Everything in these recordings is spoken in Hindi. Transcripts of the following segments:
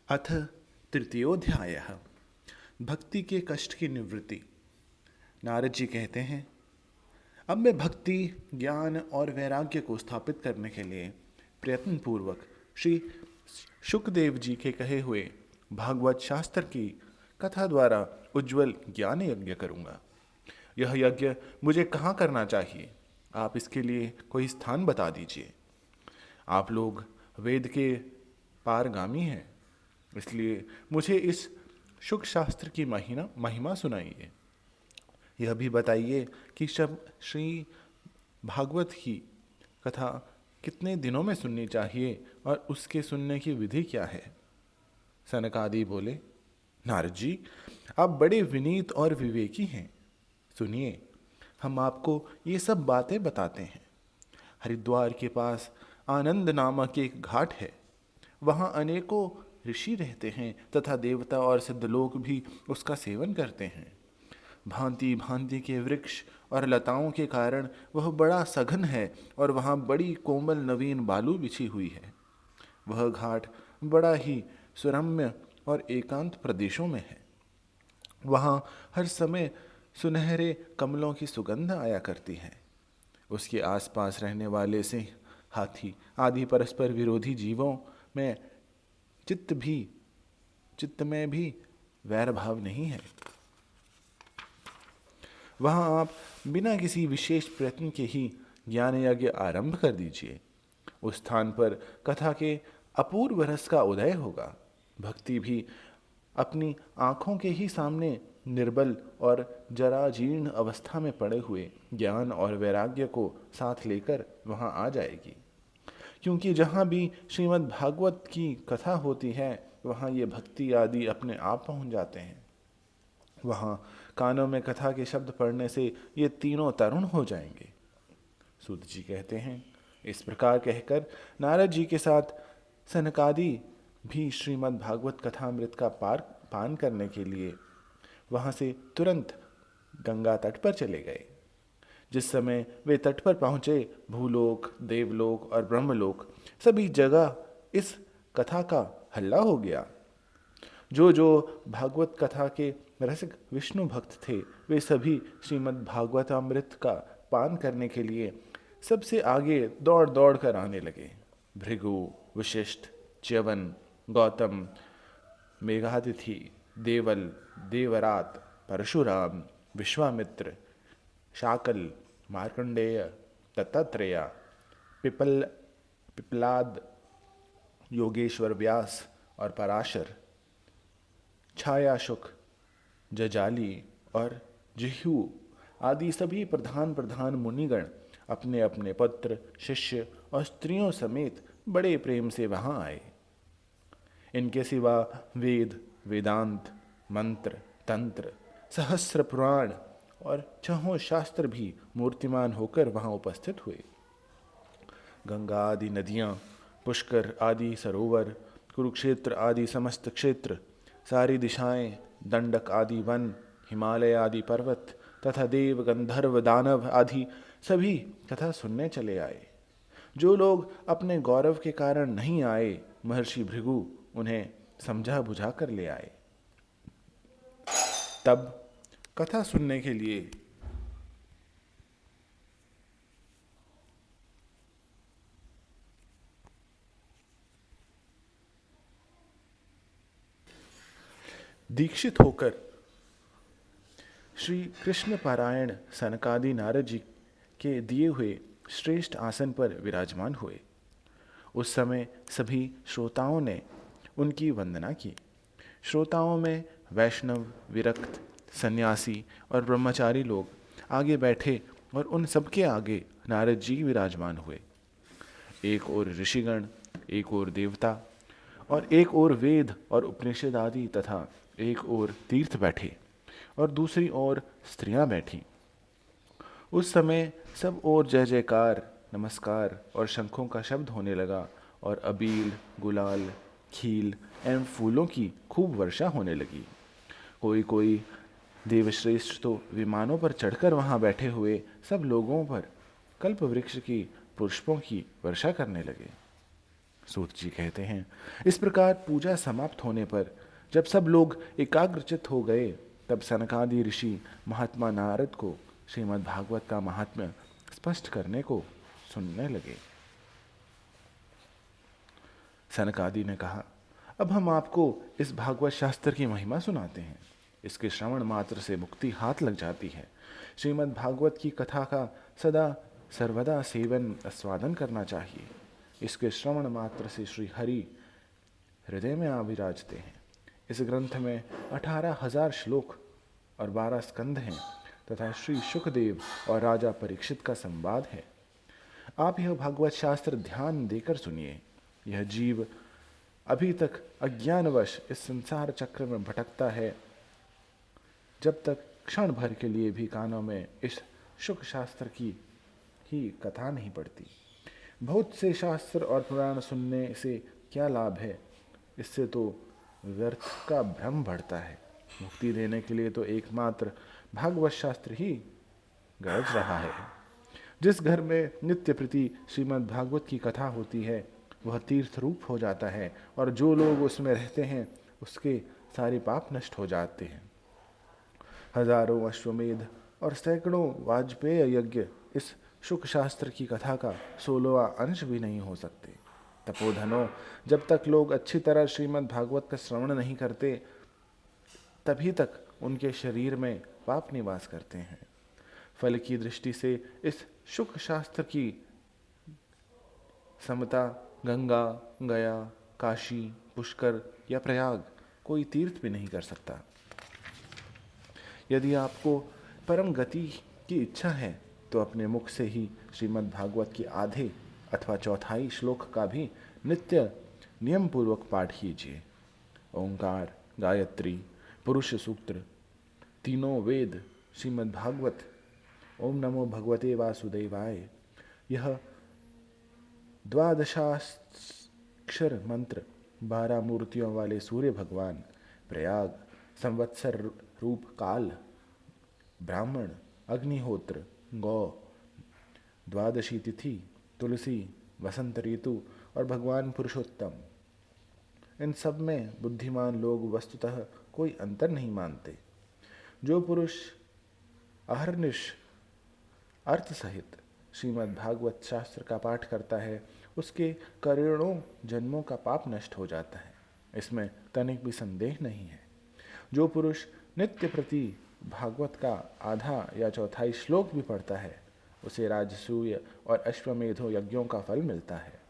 अथ तृतीयोध्यायः भक्ति के कष्ट की निवृत्ति। नारद जी कहते हैं, अब मैं भक्ति, ज्ञान और वैराग्य को स्थापित करने के लिए प्रयत्न पूर्वक श्री शुकदेव जी के कहे हुए भागवत शास्त्र की कथा द्वारा उज्जवल ज्ञान यज्ञ करूँगा। यह यज्ञ मुझे कहाँ करना चाहिए? आप इसके लिए कोई स्थान बता दीजिए। आप लोग वेद के पारगामी हैं, इसलिए मुझे इस शुक शास्त्र की महिमा सुनाइए। यह भी बताइए कि शब श्री भागवत की कथा कितने दिनों में सुननी चाहिए और उसके सुनने की विधि क्या है। सनकादि बोले, नारद जी, आप बड़े विनीत और विवेकी हैं। सुनिए, हम आपको ये सब बातें बताते हैं। हरिद्वार के पास आनंद नामक एक घाट है। वहाँ अनेकों ऋषि रहते हैं तथा देवता और सिद्धलोक भी उसका सेवन करते हैं। भांति भांति के वृक्ष और लताओं के कारण वह बड़ा सघन है और वहाँ बड़ी कोमल नवीन बालू बिछी हुई है। वह घाट बड़ा ही सुरम्य और एकांत प्रदेशों में है। वहाँ हर समय सुनहरे कमलों की सुगंध आया करती है। उसके आसपास रहने वाले सिंह, हाथी आदि परस्पर विरोधी जीवों में चित्त में भी वैर भाव नहीं है। वहाँ आप बिना किसी विशेष प्रयत्न के ही ज्ञान यज्ञ आरंभ कर दीजिए। उस स्थान पर कथा के अपूर्व रस का उदय होगा। भक्ति भी अपनी आँखों के ही सामने निर्बल और जराजीर्ण अवस्था में पड़े हुए ज्ञान और वैराग्य को साथ लेकर वहाँ आ जाएगी। क्योंकि जहाँ भी श्रीमद् भागवत की कथा होती है, वहाँ ये भक्ति आदि अपने आप पहुँच जाते हैं। वहाँ कानों में कथा के शब्द पढ़ने से ये तीनों तरुण हो जाएंगे। सूत जी कहते हैं, इस प्रकार कहकर नारद जी के साथ सनकादि भी श्रीमद् भागवत कथामृत का पान करने के लिए वहाँ से तुरंत गंगा तट पर चले गए। जिस समय वे तट पर पहुँचे, भूलोक, देवलोक और ब्रह्मलोक सभी जगह इस कथा का हल्ला हो गया। जो जो भागवत कथा के रसिक विष्णु भक्त थे, वे सभी श्रीमद् भागवतामृत का पान करने के लिए सबसे आगे दौड़ दौड़ कर आने लगे। भृगु, वशिष्ठ, च्यवन, गौतम, मेघातिथि, देवल, देवरात, परशुराम, विश्वामित्र, शाकल, मार्कंडेय, दत्तात्रेय, पिपलाद, योगेश्वर व्यास और पराशर, छायाशुक, जजाली और जिह्यू आदि सभी प्रधान प्रधान मुनिगण अपने अपने पुत्र, शिष्य और स्त्रियों समेत बड़े प्रेम से वहाँ आए। इनके सिवा वेद, वेदांत, मंत्र, तंत्र, सहस्र पुराण और छहों शास्त्र भी मूर्तिमान होकर वहाँ उपस्थित हुए। गंगा आदि नदियाँ, पुष्कर आदि सरोवर, कुरुक्षेत्र आदि समस्त क्षेत्र, सारी दिशाएं, दंडक आदि वन, हिमालय आदि पर्वत तथा देव, गंधर्व, दानव आदि सभी कथा सुनने चले आए। जो लोग अपने गौरव के कारण नहीं आए, महर्षि भृगु उन्हें समझा बुझा कर ले आए। तब कथा सुनने के लिए दीक्षित होकर श्री कृष्ण पारायण सनकादि नारद जी के दिए हुए श्रेष्ठ आसन पर विराजमान हुए। उस समय सभी श्रोताओं ने उनकी वंदना की। श्रोताओं में वैष्णव, विरक्त, सन्यासी और ब्रह्मचारी लोग आगे बैठे और उन सबके आगे नारद जी विराजमान हुए। एक ओर ऋषिगण, एक ओर देवता और एक ओर वेद और उपनिषद आदि तथा एक ओर तीर्थ बैठे और दूसरी ओर स्त्रियां बैठी। उस समय सब ओर जय जयकार, नमस्कार और शंखों का शब्द होने लगा और अबील, गुलाल, खील एवं फूलों की खूब वर्षा होने लगी। कोई कोई देवश्रेष्ठ तो विमानों पर चढ़कर वहाँ बैठे हुए सब लोगों पर कल्प वृक्ष की पुष्पों की वर्षा करने लगे। सूत जी कहते हैं, इस प्रकार पूजा समाप्त होने पर जब सब लोग एकाग्रचित हो गए, तब सनकादि ऋषि महात्मा नारद को श्रीमद् भागवत का महात्म्य स्पष्ट करने को सुनने लगे। सनकादि ने कहा, अब हम आपको इस भागवत शास्त्र की महिमा सुनाते हैं। इसके श्रवण मात्र से मुक्ति हाथ लग जाती है। श्रीमद् भागवत की कथा का सदा सर्वदा सेवन आस्वादन करना चाहिए। इसके श्रवण मात्र से श्री हरि हृदय में विराजते हैं। इस ग्रंथ में 18,000 श्लोक और 12 स्कंध हैं तथा श्री शुकदेव और राजा परीक्षित का संवाद है। आप यह भागवत शास्त्र ध्यान देकर सुनिए। यह जीव अभी तक अज्ञानवश इस संसार चक्र में भटकता है, जब तक क्षण भर के लिए भी कानों में इस शुक शास्त्र की ही कथा नहीं पड़ती। बहुत से शास्त्र और पुराण सुनने से क्या लाभ है? इससे तो व्यर्थ का भ्रम बढ़ता है। मुक्ति देने के लिए तो एकमात्र भागवत शास्त्र ही गरज रहा है। जिस घर में नित्य प्रति श्रीमद् भागवत की कथा होती है वह तीर्थ रूप हो जाता है, और जो लोग उसमें रहते हैं उसके सारे पाप नष्ट हो जाते हैं। हजारों अश्वमेध और सैकड़ों वाजपेय यज्ञ इस शुक शास्त्र की कथा का 16वां अंश भी नहीं हो सकते। तपोधनों, जब तक लोग अच्छी तरह श्रीमद् भागवत का श्रवण नहीं करते तभी तक उनके शरीर में पाप निवास करते हैं। फल की दृष्टि से इस शुक शास्त्र की समता गंगा, गया, काशी, पुष्कर या प्रयाग कोई तीर्थ भी नहीं कर सकता। यदि आपको परम गति की इच्छा है तो अपने मुख से ही श्रीमद् भागवत की आधे अथवा चौथाई श्लोक का भी नित्य नियम पूर्वक पाठ कीजिए। ओंकार, गायत्री, पुरुष सूक्त, तीनों वेद, श्रीमद् भागवत, ओम नमो भगवते वासुदेवाय, यह 12 मंत्र 12 मूर्तियों वाले सूर्य भगवान, प्रयाग, संवत्सर रूप काल, ब्राह्मण, अग्निहोत्र, गौ, 12 तिथि, तुलसी, वसंत ऋतु और भगवान पुरुषोत्तम, इन सब में बुद्धिमान लोग वस्तुतः कोई अंतर नहीं मानते। जो पुरुष अहर्निश अर्थ सहित श्रीमद् भागवत शास्त्र का पाठ करता है उसके करोड़ों जन्मों का पाप नष्ट हो जाता है, इसमें तनिक भी संदेह नहीं है। जो पुरुष नित्य प्रति भागवत का आधा या चौथाई श्लोक भी पढ़ता है उसे राजसूय और अश्वमेधो यज्ञों का फल मिलता है।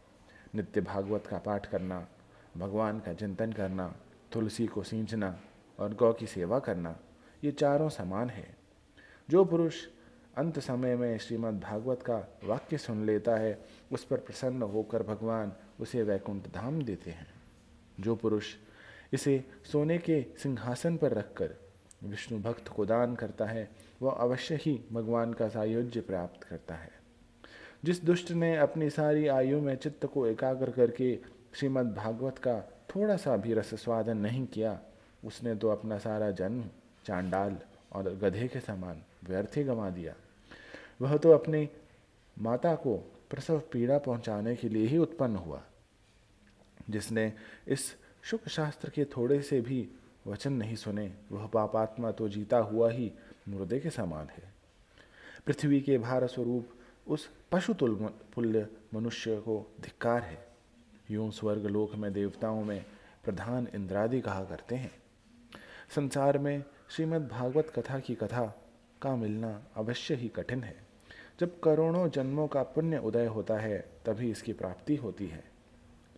नित्य भागवत का पाठ करना, भगवान का चिंतन करना, तुलसी को सींचना और गौ की सेवा करना, ये चारों समान है। जो पुरुष अंत समय में श्रीमद् भागवत का वाक्य सुन लेता है उस पर प्रसन्न होकर भगवान उसे वैकुंठ धाम देते हैं। जो पुरुष इसे सोने के सिंहासन पर रखकर विष्णु भक्त को दान करता है वह अवश्य ही भगवान का सायुज्य प्राप्त करता है। जिस दुष्ट ने अपनी सारी आयु में चित्त को एकाग्र करके श्रीमद् भागवत का थोड़ा सा भी रस स्वादन नहीं किया उसने तो अपना सारा जन्म चांडाल और गधे के समान व्यर्थ ही गंवा दिया। वह तो अपनी माता को प्रसव पीड़ा पहुंचाने के लिए ही उत्पन्न हुआ। जिसने इस शुक शास्त्र के थोड़े से भी वचन नहीं सुने वह पापात्मा तो जीता हुआ ही मुर्दे के समान है। पृथ्वी के भार स्वरूप उस पशुतुल्य मनुष्य को धिक्कार है। यूं स्वर्ग लोक में देवताओं में प्रधान इंद्रादि कहा करते हैं। संसार में श्रीमद् भागवत कथा की कथा का मिलना अवश्य ही कठिन है। जब करोड़ों जन्मों का पुण्य उदय होता है तभी इसकी प्राप्ति होती है।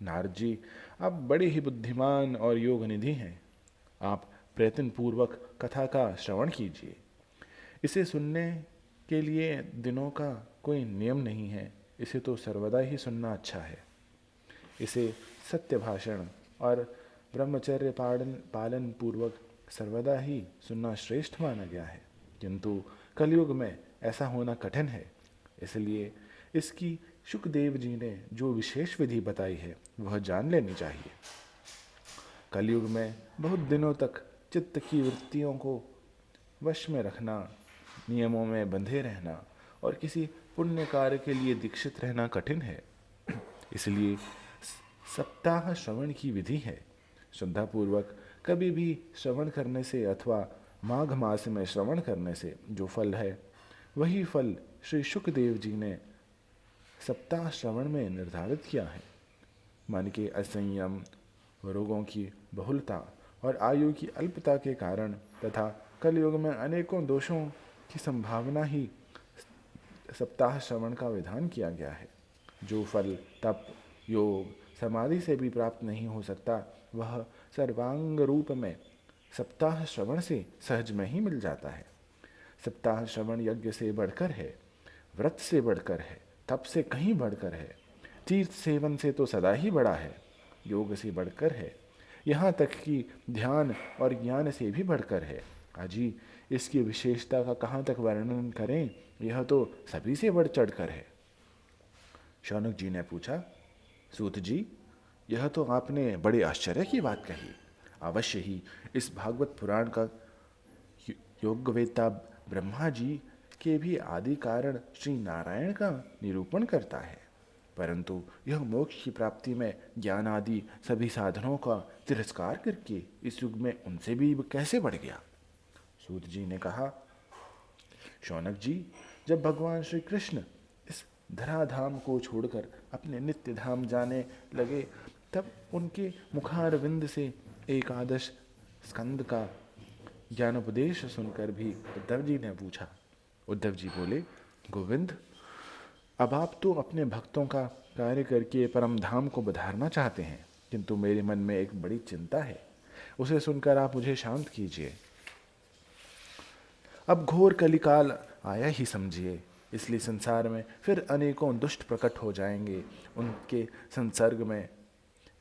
नारद जी, आप बड़े ही बुद्धिमान और योग निधि हैं। आप प्रयत्न पूर्वक कथा का श्रवण कीजिए। इसे सुनने के लिए दिनों का कोई नियम नहीं है, इसे तो सर्वदा ही सुनना अच्छा है। इसे सत्य भाषण और ब्रह्मचर्य पालन पूर्वक सर्वदा ही सुनना श्रेष्ठ माना गया है, किंतु कलयुग में ऐसा होना कठिन है। इसलिए इसकी शुकदेव जी ने जो विशेष विधि बताई है वह जान लेनी चाहिए। कलयुग में बहुत दिनों तक चित्त की वृत्तियों को वश में रखना, नियमों में बंधे रहना और किसी पुण्य कार्य के लिए दीक्षित रहना कठिन है। इसलिए सप्ताह श्रवण की विधि है। श्रद्धापूर्वक कभी भी श्रवण करने से अथवा माघ मास में श्रवण करने से जो फल है वही फल श्री शुकदेव जी ने सप्ताह श्रवण में निर्धारित किया है। मन के असंयम, रोगों की बहुलता और आयु की अल्पता के कारण तथा कलयुग में अनेकों दोषों की संभावना ही सप्ताह श्रवण का विधान किया गया है। जो फल तप, योग, समाधि से भी प्राप्त नहीं हो सकता वह सर्वांग रूप में सप्ताह श्रवण से सहज में ही मिल जाता है। सप्ताह श्रवण यज्ञ से बढ़कर है, व्रत से बढ़कर है, तप से कहीं बढ़कर है, तीर्थ सेवन से तो सदा ही बड़ा है, योग से बढ़कर है, यहाँ तक कि ध्यान और ज्ञान से भी बढ़कर है। अजी इसकी विशेषता का कहाँ तक वर्णन करें, यह तो सभी से बढ़ चढ़कर है। शौनक जी ने पूछा, सूत जी यह तो आपने बड़े आश्चर्य की बात कही। अवश्य ही इस भागवत पुराण का योगवेत्ता ब्रह्मा जी के भी आदि कारण श्री नारायण का निरूपण करता है, परंतु यह मोक्ष की प्राप्ति में ज्ञान आदि सभी साधनों का तिरस्कार करके इस युग में उनसे भी कैसे बढ़ गया। सूत जी ने कहा, शौनक जी जब भगवान श्री कृष्ण इस धराधाम को छोड़कर अपने नित्य धाम जाने लगे तब उनके मुखारविंद से एकादश स्कंद का ज्ञानोपदेश सुनकर भी उद्धव जी ने पूछा। उद्धव जी बोले, गोविंद अब आप तो अपने भक्तों का कार्य करके परम धाम को बधारना चाहते हैं, किंतु मेरे मन में एक बड़ी चिंता है, उसे सुनकर आप मुझे शांत कीजिए। अब घोर कलिकाल आया ही समझिए, इसलिए संसार में फिर अनेकों दुष्ट प्रकट हो जाएंगे। उनके संसर्ग में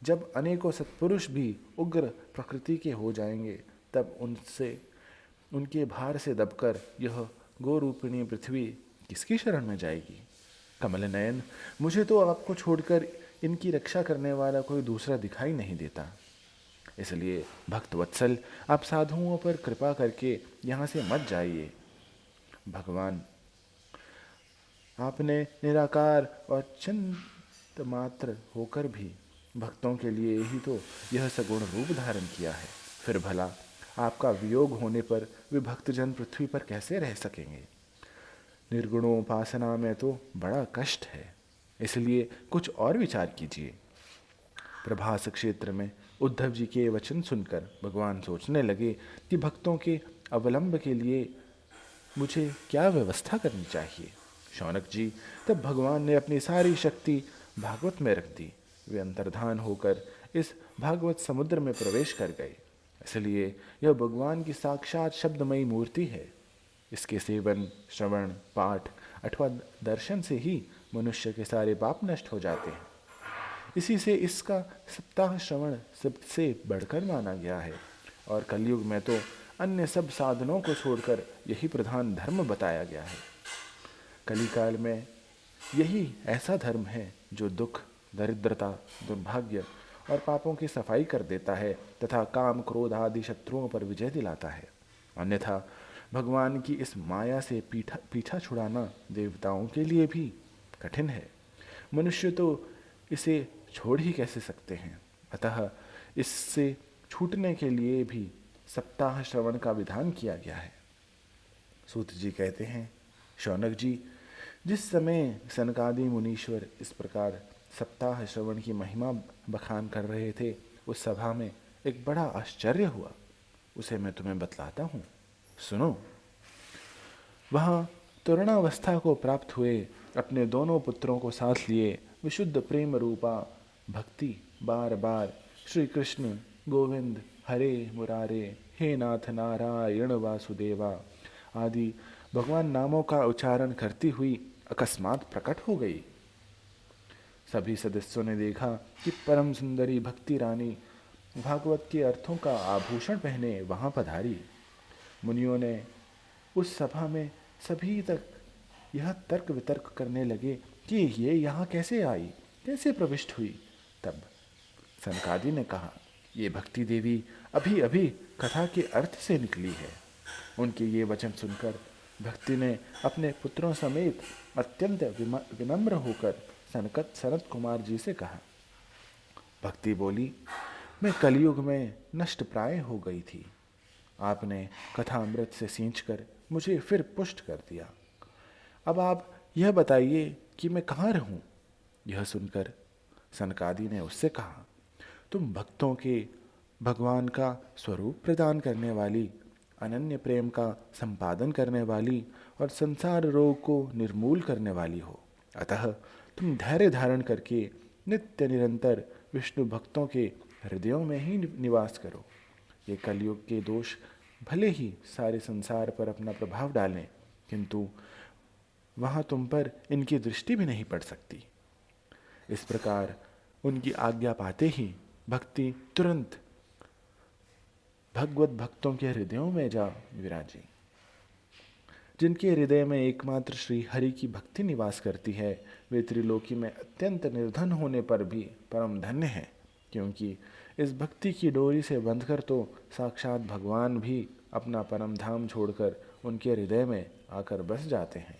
जब अनेकों सत्पुरुष भी उग्र प्रकृति के हो जाएंगे तब उनके भार से दबकर यह गोरूपिणी पृथ्वी किसकी शरण में जाएगी। कमल नयन, मुझे तो आपको छोड़कर इनकी रक्षा करने वाला कोई दूसरा दिखाई नहीं देता, इसलिए भक्त वत्सल आप साधुओं पर कृपा करके यहाँ से मत जाइए। भगवान आपने निराकार और चिंत मात्र होकर भी भक्तों के लिए ही तो यह सगुण रूप धारण किया है, फिर भला आपका वियोग होने पर वे भक्तजन पृथ्वी पर कैसे रह सकेंगे। निर्गुणोपासना में तो बड़ा कष्ट है, इसलिए कुछ और विचार कीजिए। प्रभास क्षेत्र में उद्धव जी के वचन सुनकर भगवान सोचने लगे कि भक्तों के अवलंब के लिए मुझे क्या व्यवस्था करनी चाहिए। शौनक जी तब भगवान ने अपनी सारी शक्ति भागवत में रख दी। वे अंतर्धान होकर इस भागवत समुद्र में प्रवेश कर गए, इसलिए यह भगवान की साक्षात शब्दमयी मूर्ति है। इसके सेवन, श्रवण, पाठ अथवा दर्शन से ही मनुष्य के सारे पाप नष्ट हो जाते हैं। इसी से इसका सप्ताह श्रवण सबसे बढ़कर माना गया है और कलयुग में तो अन्य सब साधनों को छोड़कर यही प्रधान धर्म बताया गया है। कलिकाल में यही ऐसा धर्म है जो दुख, दरिद्रता, दुर्भाग्य और पापों की सफाई कर देता है तथा काम, क्रोध आदि शत्रुओं पर विजय दिलाता है। अन्यथा भगवान की इस माया से पीछा छुड़ाना देवताओं के लिए भी कठिन है। मनुष्य तो इसे छोड़ ही कैसे सकते हैं। अतः इससे छूटने के लिए भी सप्ताह श्रवण का विधान किया गया है। सूत जी कहते हैं, शौनक जी जिस समय सनकादि मुनीश्वर इस प्रकार सप्ताह श्रवण की महिमा बखान कर रहे थे, उस सभा में एक बड़ा आश्चर्य हुआ। उसे मैं तुम्हें बतलाता हूँ, सुनो। वहाँ तरुणावस्था को प्राप्त हुए अपने दोनों पुत्रों को साथ लिए विशुद्ध प्रेम रूपा भक्ति बार बार श्री कृष्ण गोविंद हरे मुरारे हे नाथ नारायण वासुदेवा आदि भगवान नामों का उच्चारण करती हुई अकस्मात प्रकट हो गई। सभी सदस्यों ने देखा कि परम सुंदरी भक्ति रानी भागवत के अर्थों का आभूषण पहने वहाँ पधारी। मुनियों ने उस सभा में सभी तक यह तर्क वितर्क करने लगे कि ये यहाँ कैसे आई, कैसे प्रविष्ट हुई। तब सनकादि ने कहा, ये भक्ति देवी अभी अभी कथा के अर्थ से निकली है। उनके ये वचन सुनकर भक्ति ने अपने पुत्रों समेत अत्यंत विनम्र होकर सनत कुमार जी से कहा, भक्ति बोली, मैं कलयुग में नष्ट प्राय हो गई थी। आपने कथामृत से सींचकर मुझे फिर पुष्ट कर दिया। अब आप यह बताइए कि मैं कहाँ रहूं? यह सुनकर सनकादि ने उससे कहा, तुम भक्तों के भगवान का स्वरूप प्रदान करने वाली, अनन्य प्रेम का संपादन करने वाली और संसार रोग को निर्मूल करने वाली हो। अतः तुम धैर्य धारण करके नित्य निरंतर विष्णु भक्तों के हृदयों में ही निवास करो। ये कलयुग के दोष भले ही सारे संसार पर अपना प्रभाव डालें, किंतु वहाँ तुम पर इनकी दृष्टि भी नहीं पड़ सकती। इस प्रकार उनकी आज्ञा पाते ही भक्ति तुरंत भगवत भक्तों के हृदयों में जा विराजी। जिनके हृदय में एकमात्र श्री हरि की भक्ति निवास करती है, वे त्रिलोकी में अत्यंत निर्धन होने पर भी परम धन्य हैं, क्योंकि इस भक्ति की डोरी से बंधकर तो साक्षात भगवान भी अपना परम धाम छोड़कर उनके हृदय में आकर बस जाते हैं।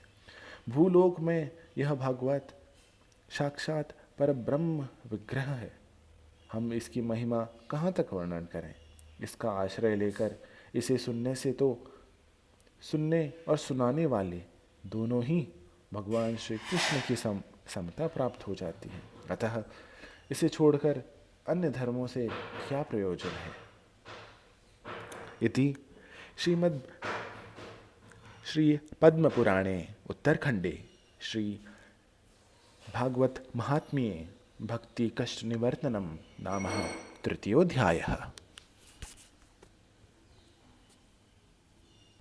भूलोक में यह भागवत साक्षात पर ब्रह्म विग्रह है। हम इसकी महिमा कहाँ तक वर्णन करें। इसका आश्रय लेकर इसे सुनने और सुनाने वाले दोनों ही भगवान श्री कृष्ण की समता प्राप्त हो जाती है। अतः इसे छोड़कर अन्य धर्मों से क्या प्रयोजन है। इति श्रीमद् श्री पद्म पुराणे उत्तरखंडे श्री भागवत महात्म्ये भक्ति कष्ट निवर्तनम नाम तृतीयोऽध्यायः।